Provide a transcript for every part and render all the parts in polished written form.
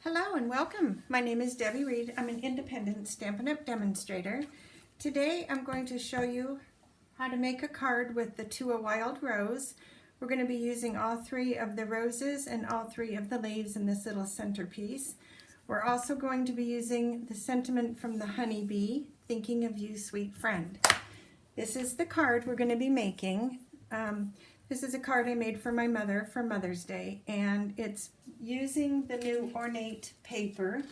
Hello and welcome. My name is Debbie Reed. I'm an independent Stampin' Up! Demonstrator. Today I'm going to show you how to make a card with the To a Wild Rose. We're going to be using all three of the roses and all three of the leaves in this little centerpiece. We're also going to be using the sentiment from the honeybee, thinking of you, sweet friend. This is the card we're going to be making. This is a card I made for my mother for Mother's Day, and it's using the new Ornate paper.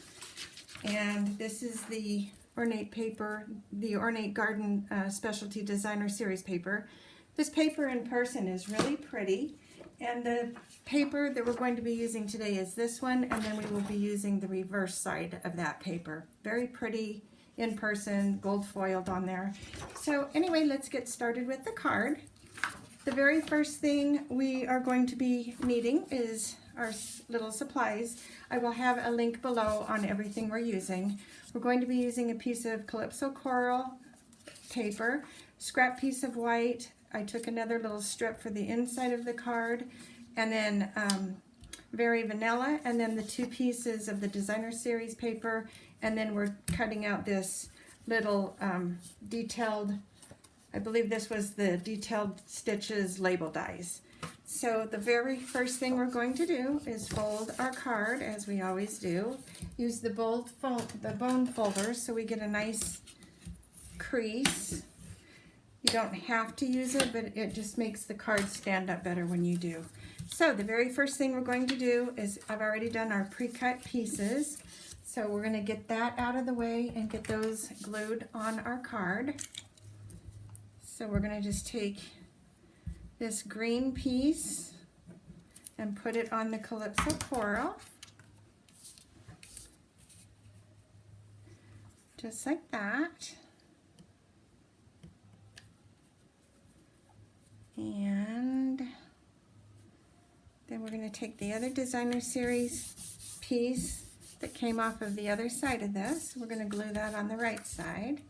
And this is the Ornate paper, the Ornate Garden Specialty Designer Series paper. This paper in person is really pretty, and the paper that we're going to be using today is this one, and then we will be using the reverse side of that paper. Very pretty in person, gold foiled on there. So anyway, let's get started with the card. The very first thing we are going to be needing is our little supplies. I will have a link below on everything we're using. We're going to be using a piece of Calypso coral paper, scrap piece of white. I took another little strip for the inside of the card, and then very vanilla, and then the two pieces of the Designer Series paper, and then we're cutting out this little detailed, I believe this was the Detailed Stitches label dies. So the very first thing we're going to do is fold our card, as we always do. Use the bone folder so we get a nice crease. You don't have to use it, but it just makes the card stand up better when you do. So the very first thing we're going to do is, I've already done our pre-cut pieces. So we're going to get that out of the way and get those glued on our card. So we're going to just take this green piece and put it on the Calypso coral. Just like that. And then we're going to take the other Designer Series piece that came off of the other side of this. We're going to glue that on the right side.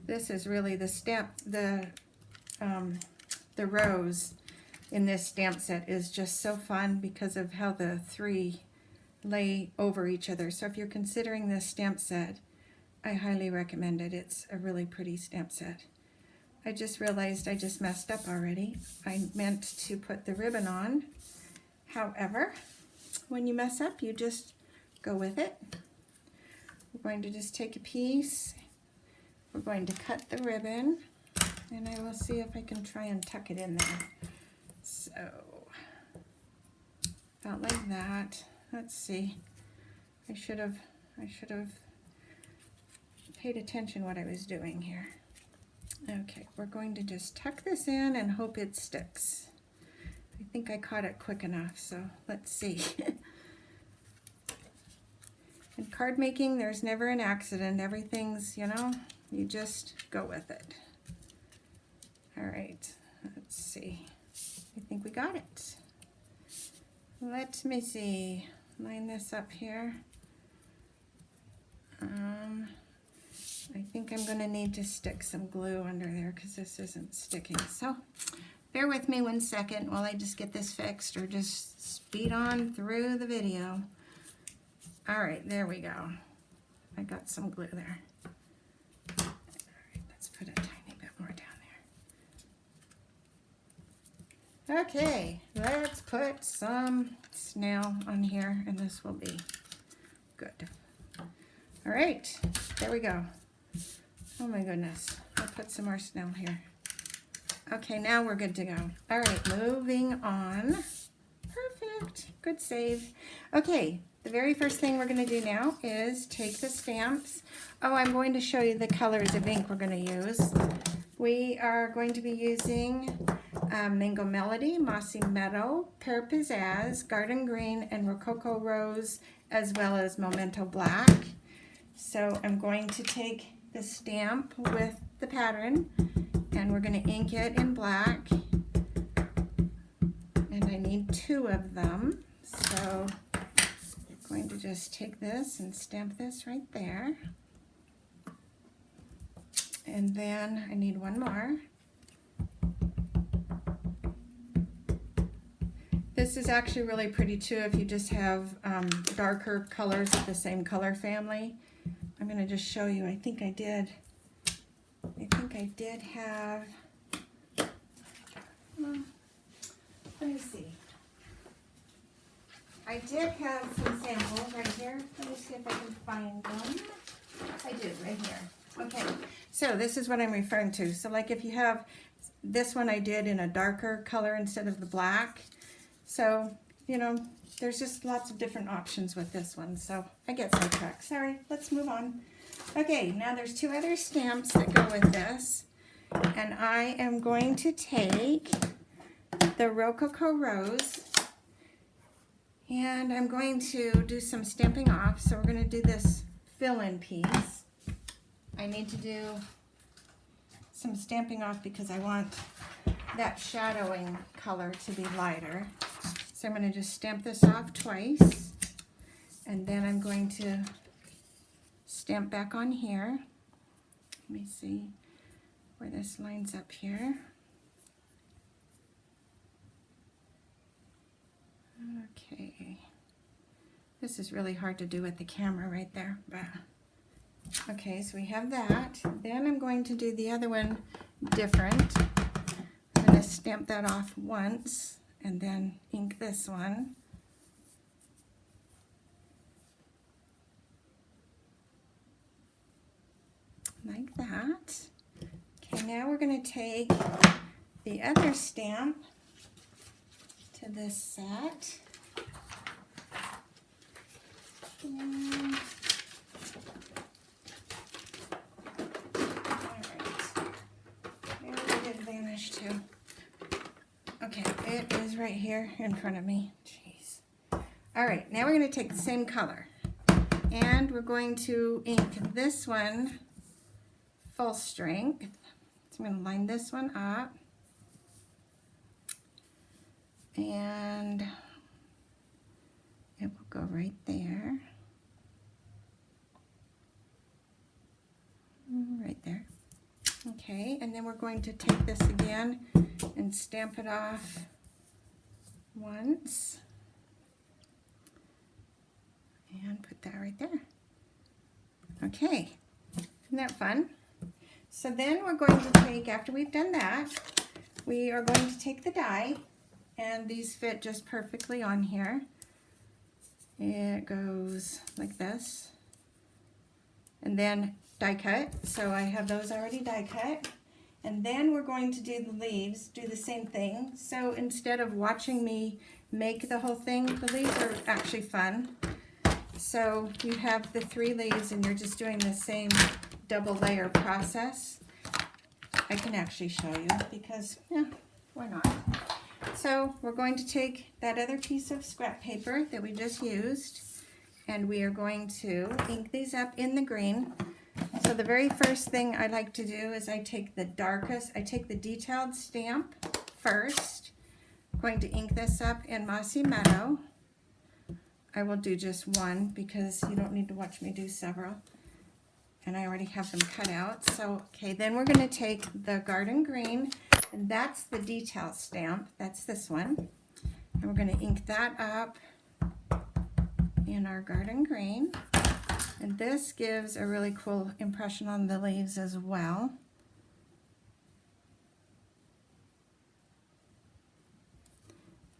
This is really the stamp, the rose in this stamp set is just so fun because of how the three lay over each other. So if you're considering this stamp set, I highly recommend it. It's a really pretty stamp set. I just realized I just messed up already. I meant to put the ribbon on. However, when you mess up, you just go with it. We're going to just take a piece. We're going to cut the ribbon, and I will see if I can try and tuck it in there. So, about like that. Let's see. I should have paid attention what I was doing here. Okay, we're going to just tuck this in and hope it sticks. I think I caught it quick enough, so let's see. In card making, there's never an accident. Everything's, you know, you just go with it. All right, let's see. I think we got it. Let me see. Line this up here. I think I'm going to need to stick some glue under there because this isn't sticking. So bear with me 1 second while I just get this fixed, or just speed on through the video. All right, there we go. I got some glue there. All right, let's put a tiny bit more down there. Okay, let's put some snail on here, and this will be good. All right, there we go. Oh my goodness, I'll put some more snail here. Okay, now we're good to go. All right, moving on. Perfect, good save. Okay. The very first thing we're going to do now is take the stamps. Oh, I'm going to show you the colors of ink we're going to use. We are going to be using Mango Melody, Mossy Meadow, Pear Pizzazz, Garden Green, and Rococo Rose, as well as Memento Black. So I'm going to take the stamp with the pattern, and we're going to ink it in black. And I need 2 of them. So I'm going to just take this and stamp this right there. And then I need 1 more. This is actually really pretty too if you just have darker colors of the same color family. I'm going to just show you. I think I did have, let me see. I did have some samples right here. Let me see if I can find them. I do, right here. Okay, so this is what I'm referring to. So like if you have, this one I did in a darker color instead of the black. So, you know, there's just lots of different options with this one. So I get sidetracked. Sorry, let's move on. Okay, now there's two other stamps that go with this. And I am going to take the Rococo Rose and I'm going to do some stamping off. So we're going to do this fill-in piece. I need to do some stamping off because I want that shadowing color to be lighter. So I'm going to just stamp this off twice, and then I'm going to stamp back on here. Let me see where this lines up here. Okay. This is really hard to do with the camera right there, but okay, so we have that. Then I'm going to do the other one different. I'm going to stamp that off once and then ink this one. Like that. Okay, now we're going to take the other stamp to this set. And too. Okay, it is right here in front of me. Jeez. All right, now we're going to take the same color and we're going to ink this one full strength. So I'm going to line this one up and it will go right there. Right there. Okay, and then we're going to take this again and stamp it off once and put that right there. Okay, isn't that fun? So then we're going to take, after we've done that, we are going to take the die, and these fit just perfectly on here. It goes like this, and then die cut. So I have those already die cut. And then we're going to do the leaves, do the same thing. So instead of watching me make the whole thing, the leaves are actually fun. So you have the 3 leaves and you're just doing the same double layer process. I can actually show you because, yeah, why not? So we're going to take that other piece of scrap paper that we just used and we are going to ink these up in the green. So the very first thing I like to do is I take the darkest, I take the detailed stamp first. I'm going to ink this up in Mossy Meadow. I will do just one because you don't need to watch me do several. And I already have them cut out. So, okay, then we're going to take the Garden Green, and that's the detail stamp. That's this one. And we're going to ink that up in our Garden Green. And this gives a really cool impression on the leaves as well.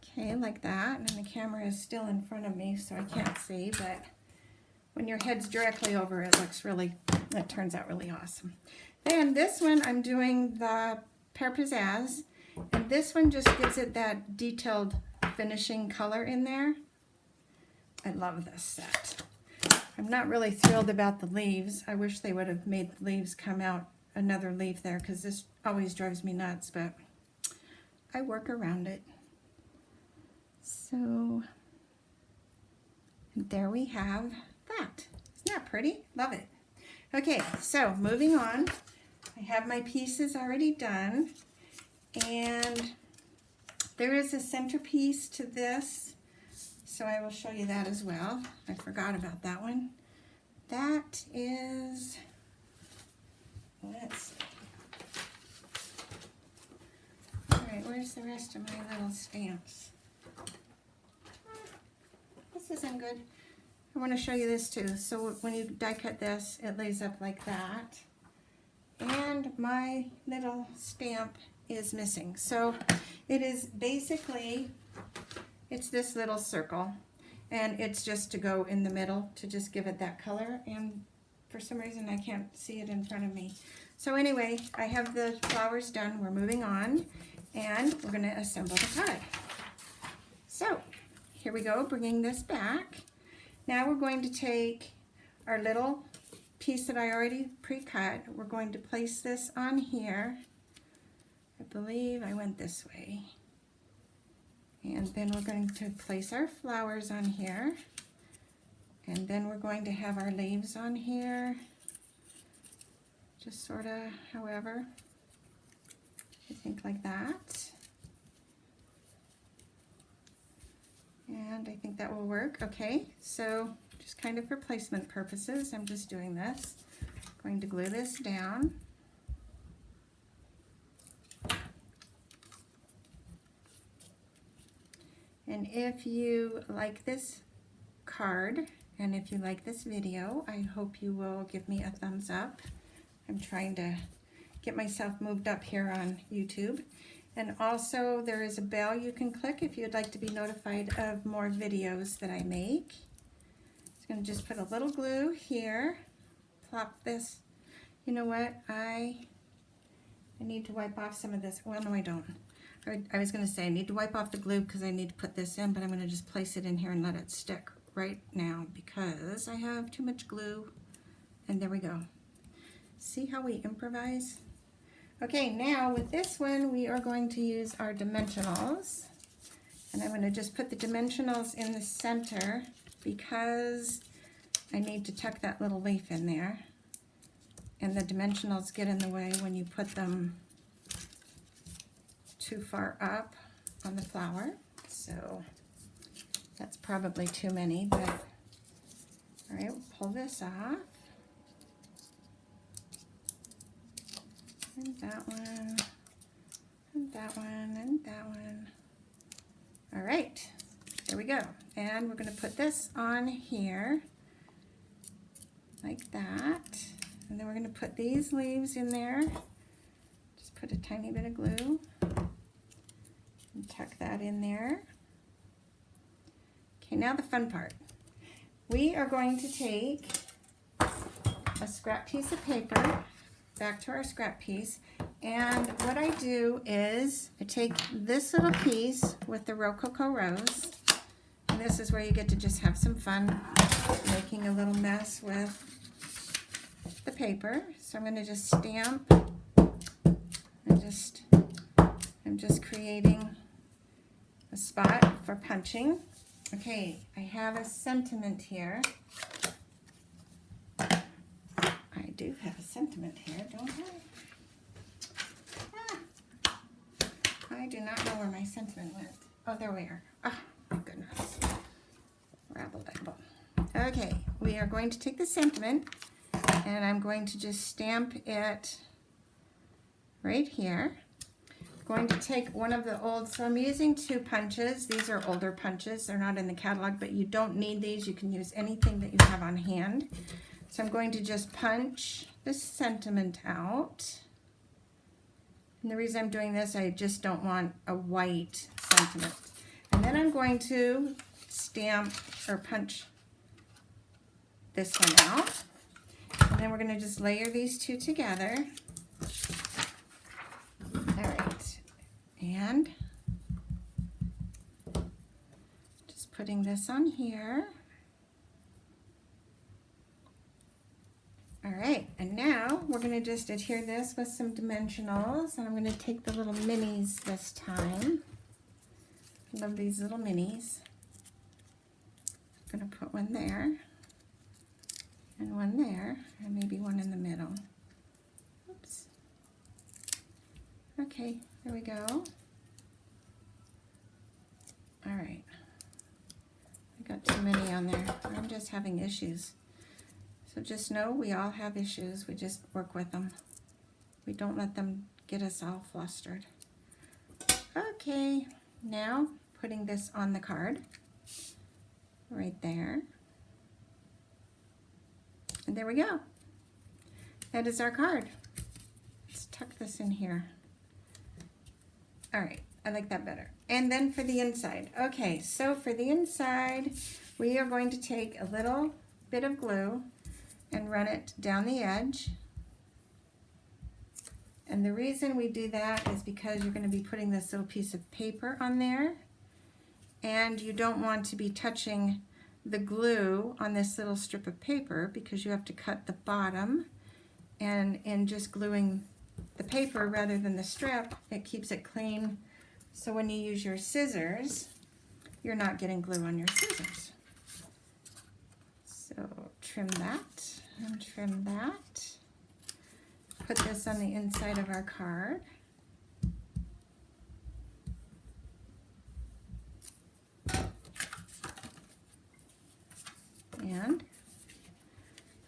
Okay, like that. And the camera is still in front of me, so I can't see, but when your head's directly over it, it turns out really awesome. Then this one, I'm doing the Pear Pizzazz, and this one just gives it that detailed finishing color in there. I love this set. I'm not really thrilled about the leaves. I wish they would have made the leaves come out another leaf there because this always drives me nuts, but I work around it. So there we have that. Isn't that pretty? Love it. Okay, so moving on. I have my pieces already done, and there is a centerpiece to this. So I will show you that as well. I forgot about that one. That is, let's see. All right, where's the rest of my little stamps? this isn't good. I want to show you this too. So when you die cut this, it lays up like that. And my little stamp is missing. So it is basically, it's this little circle. And it's just to go in the middle to just give it that color. And for some reason I can't see it in front of me. So anyway, I have the flowers done. We're moving on. And we're going to assemble the card. So here we go, bringing this back. Now we're going to take our little piece that I already pre-cut. We're going to place this on here. I believe I went this way. And then we're going to place our flowers on here. And then we're going to have our leaves on here. Just sort of, however, I think like that. And I think that will work. Okay, so just kind of for placement purposes, I'm just doing this. I'm going to glue this down. And if you like this card, and if you like this video, I hope you will give me a thumbs up. I'm trying to get myself moved up here on YouTube. And also there is a bell you can click if you'd like to be notified of more videos that I make. I'm going to just put a little glue here, plop this. You know what, I need to wipe off some of this. Well, no, I don't. I was going to say I need to wipe off the glue because I need to put this in, but I'm going to just place it in here and let it stick right now because I have too much glue. And there we go. See how we improvise? Okay, now with this one, we are going to use our dimensionals. And I'm going to just put the dimensionals in the center because I need to tuck that little leaf in there. And the dimensionals get in the way when you put them too far up on the flower. So that's probably too many, but all right, we'll pull this off. And that one, and that one, and that one. All right, there we go. And we're going to put this on here like that. And then we're going to put these leaves in there. Just put a tiny bit of glue and tuck that in there. Okay, now the fun part. We are going to take a scrap piece of paper, back to our scrap piece, and what I do is I take this little piece with the Rococo rose, and this is where you get to just have some fun making a little mess with the paper. So I'm going to just stamp and I'm just creating a spot for punching. Okay, I have a sentiment here. I do have a sentiment here, don't I? I do not know where my sentiment went. Oh, there we are. Oh, my goodness. Rabble-dabble. Okay, we are going to take the sentiment and I'm going to just stamp it right here. I'm going to take one of the old, so I'm using 2 punches. These are older punches. They're not in the catalog, but you don't need these. You can use anything that you have on hand. So I'm going to just punch the sentiment out. And the reason I'm doing this, I just don't want a white sentiment. And then I'm going to stamp or punch this one out. And then we're going to just layer these 2 together. All right. And just putting this on here. All right, and now we're going to just adhere this with some dimensionals, and I'm going to take the little minis this time. I love these little minis. I'm going to put one there, and one there, and maybe one in the middle. Oops. Okay, there we go. All right. I got too many on there. I'm just having issues. So just know we all have issues. We just work with them. We don't let them get us all flustered. Okay, now putting this on the card. right there. And there we go. That is our card. Let's tuck this in here. All right, I like that better. And then for the inside. Okay, so for the inside, we are going to take a little bit of glue and run it down the edge. And the reason we do that is because you're going to be putting this little piece of paper on there, and you don't want to be touching the glue on this little strip of paper because you have to cut the bottom, and in just gluing the paper rather than the strip, it keeps it clean. So when you use your scissors, you're not getting glue on your scissors. So trim that and trim that. Put this on the inside of our card. And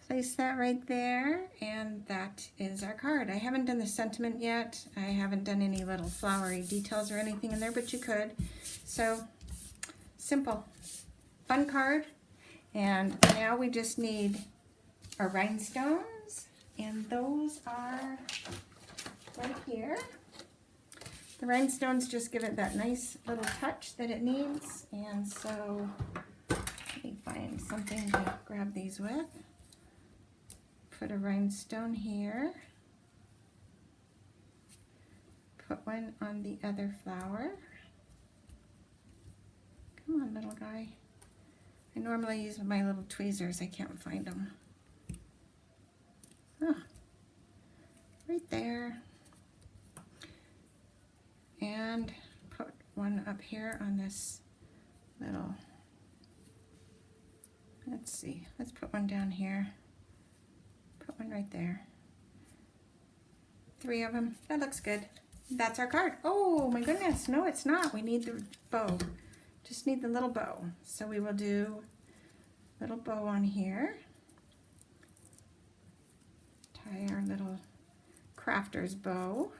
place that right there, and that is our card. I haven't done the sentiment yet. I haven't done any little flowery details or anything in there, but you could. So simple, fun card. And now we just need our rhinestones, and those are right here. The rhinestones just give it that nice little touch that it needs, and so let me find something to grab these with. Put a rhinestone here. Put one on the other flower. Come on, little guy. I normally use my little tweezers. I can't find them. Oh, right there. And put one up here on this little, let's see, let's put one down here. Put one right there. 3 of them. That looks good. That's our card. Oh my goodness. No, it's not. We need the bow. Just need the little bow. So we will do a little bow on here. Tie our little crafter's bow.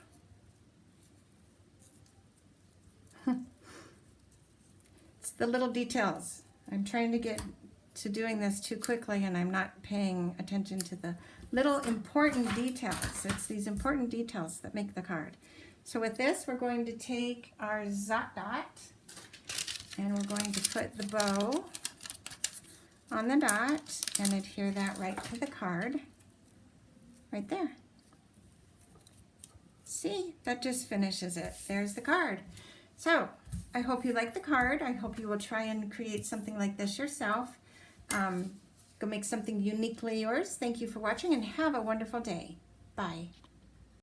It's the little details. I'm trying to get to doing this too quickly, and I'm not paying attention to the little important details. It's these important details that make the card. So with this, we're going to take our Zot Dot, and we're going to put the bow on the dot and adhere that right to the card, right there. See, that just finishes it. There's the card. So I hope you like the card. I hope you will try and create something like this yourself. Go make something uniquely yours. Thank you for watching, and have a wonderful day. Bye.